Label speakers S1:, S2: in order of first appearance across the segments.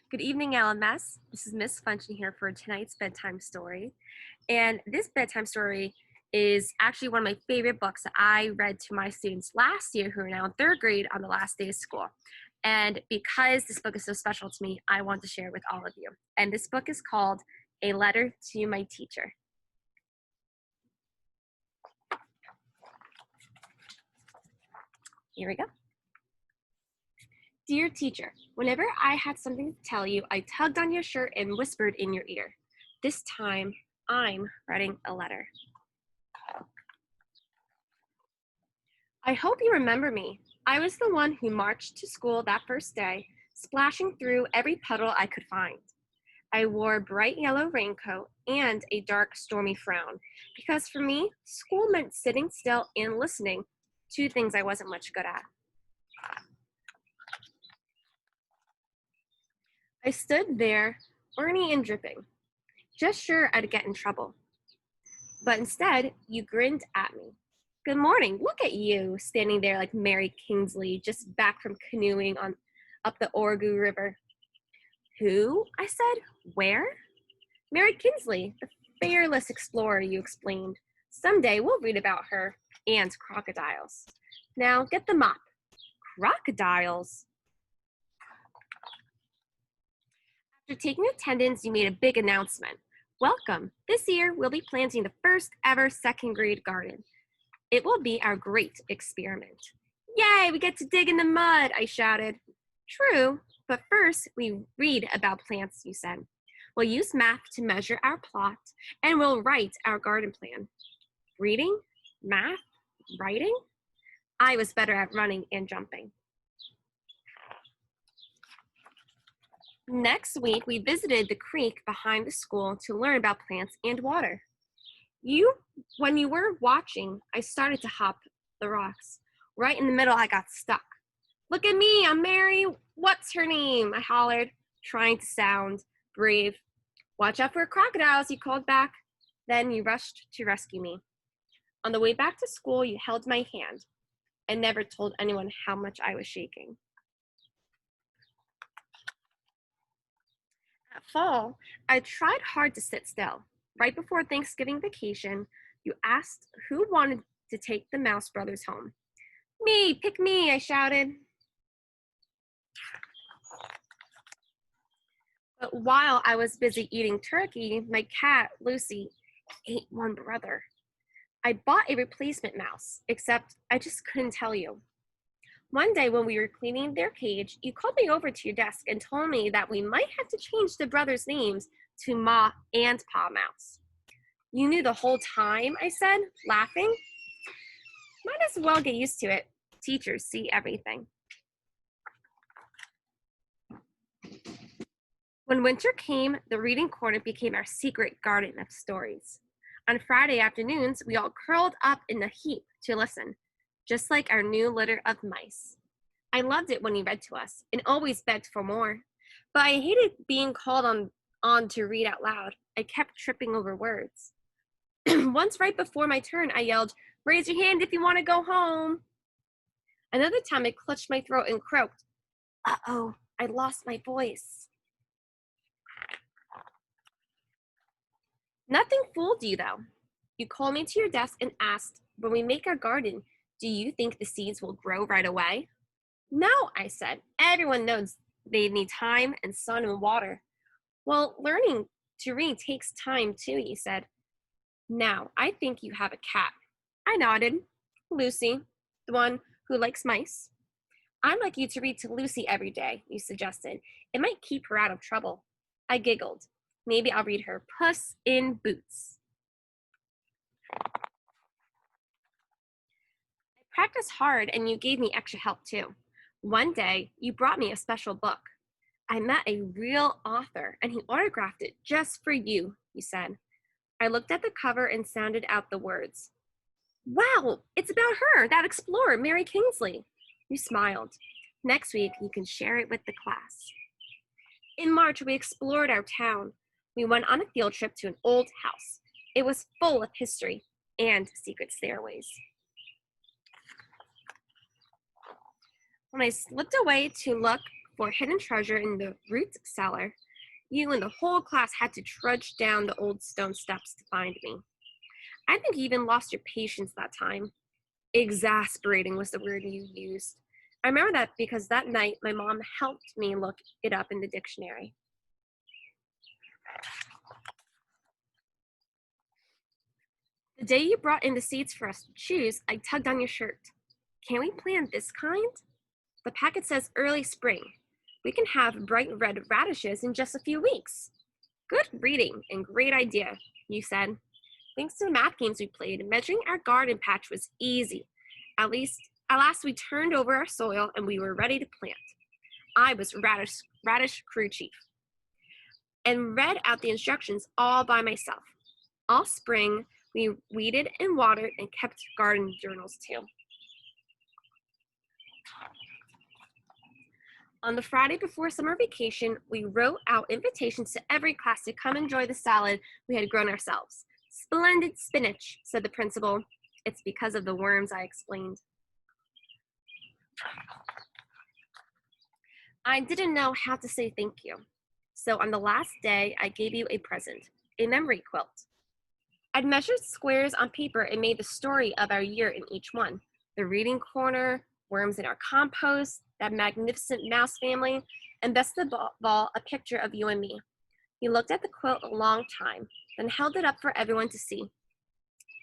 S1: Good evening, LMS. This is Miss Function here for tonight's bedtime story. And this bedtime story is actually one of my favorite books that I read to my students last year who are now in third grade on the last day of school. And because this book is so special to me, I want to share it with all of you. And this book is called A Letter to My Teacher. Here we go. Dear teacher, whenever I had something to tell you, I tugged on your shirt and whispered in your ear. This time, I'm writing a letter. I hope you remember me. I was the one who marched to school that first day, splashing through every puddle I could find. I wore a bright yellow raincoat and a dark, stormy frown, because for me, school meant sitting still and listening, two things I wasn't much good at. I stood there, orny and dripping, just sure I'd get in trouble. But instead, you grinned at me. Good morning, look at you, standing there like Mary Kingsley, just back from canoeing up the Orgu River. Who? I said. Where? Mary Kingsley, the fearless explorer, you explained. Someday we'll read about her and crocodiles. Now get the mop. Crocodiles? After taking attendance, you made a big announcement. Welcome. This year, we'll be planting the first ever second grade garden. It will be our great experiment. Yay, we get to dig in the mud, I shouted. True, but first we read about plants, you said. We'll use math to measure our plot, and we'll write our garden plan. Reading? Math? Writing? I was better at running and jumping. Next week, we visited the creek behind the school to learn about plants and water. When you were watching, I started to hop the rocks. Right in the middle, I got stuck. Look at me, I'm Mary. What's her name? I hollered, trying to sound brave. Watch out for crocodiles, you called back. Then you rushed to rescue me. On the way back to school, you held my hand and never told anyone how much I was shaking. At fall, I tried hard to sit still. Right before Thanksgiving vacation, you asked who wanted to take the Mouse Brothers home. Me, pick me, I shouted. But while I was busy eating turkey, my cat, Lucy, ate one brother. I bought a replacement mouse, except I just couldn't tell you. One day when we were cleaning their cage, you called me over to your desk and told me that we might have to change the brothers' names to Ma and Pa Mouse. You knew the whole time, I said, laughing. Might as well get used to it. Teachers see everything. When winter came, the reading corner became our secret garden of stories. On Friday afternoons, we all curled up in a heap to listen, just like our new litter of mice. I loved it when he read to us and always begged for more. But I hated being called on to read out loud. I kept tripping over words. Once right before my turn, I yelled, "Raise your hand if you want to go home." Another time I clutched my throat and croaked, "Uh-oh, I lost my voice." Nothing fooled you, though. You called me to your desk and asked, when we make our garden, do you think the seeds will grow right away? No, I said. Everyone knows they need time and sun and water. Well, learning to read takes time too, you said. Now, I think you have a cat. I nodded. Lucy, the one who likes mice. I'd like you to read to Lucy every day, you suggested. It might keep her out of trouble. I giggled. Maybe I'll read her Puss in Boots. I practiced hard and you gave me extra help too. One day, you brought me a special book. I met a real author and he autographed it just for you, you said. I looked at the cover and sounded out the words. Wow, it's about her, that explorer, Mary Kingsley. You smiled. Next week, you can share it with the class. In March, we explored our town. We went on a field trip to an old house. It was full of history and secret stairways. When I slipped away to look for a hidden treasure in the root cellar, you and the whole class had to trudge down the old stone steps to find me. I think you even lost your patience that time. Exasperating was the word you used. I remember that because that night my mom helped me look it up in the dictionary. The day you brought in the seeds for us to choose, I tugged on your shirt. Can we plant this kind? The packet says early spring. We can have bright red radishes in just a few weeks. Good reading and great idea, you said. Thanks to the math games we played, measuring our garden patch was easy. At last we turned over our soil and we were ready to plant. I was radish crew chief and read out the instructions all by myself. All spring, we weeded and watered and kept garden journals too. On the Friday before summer vacation, we wrote out invitations to every class to come enjoy the salad we had grown ourselves. Splendid spinach, said the principal. It's because of the worms, I explained. I didn't know how to say thank you. So on the last day, I gave you a present, a memory quilt. I'd measured squares on paper and made the story of our year in each one. The reading corner, worms in our compost, that magnificent mouse family, and best of all, a picture of you and me. He looked at the quilt a long time, then held it up for everyone to see.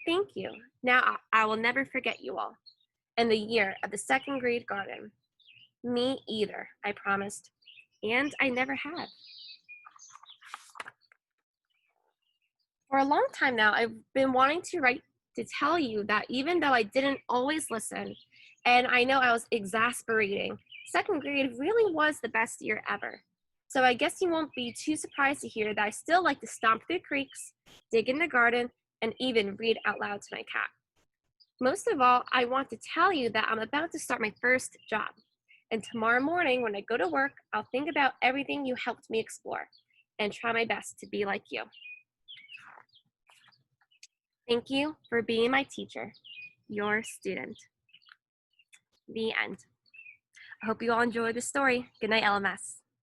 S1: Thank you. Now I will never forget you all. And the year of the second grade garden. Me either, I promised. And I never had. For a long time now, I've been wanting to write to tell you that even though I didn't always listen, and I know I was exasperating, second grade really was the best year ever. So I guess you won't be too surprised to hear that I still like to stomp through creeks, dig in the garden, and even read out loud to my cat. Most of all, I want to tell you that I'm about to start my first job. And tomorrow morning when I go to work, I'll think about everything you helped me explore and try my best to be like you. Thank you for being my teacher, your student. The end. I hope you all enjoyed the story. Good night, LMS.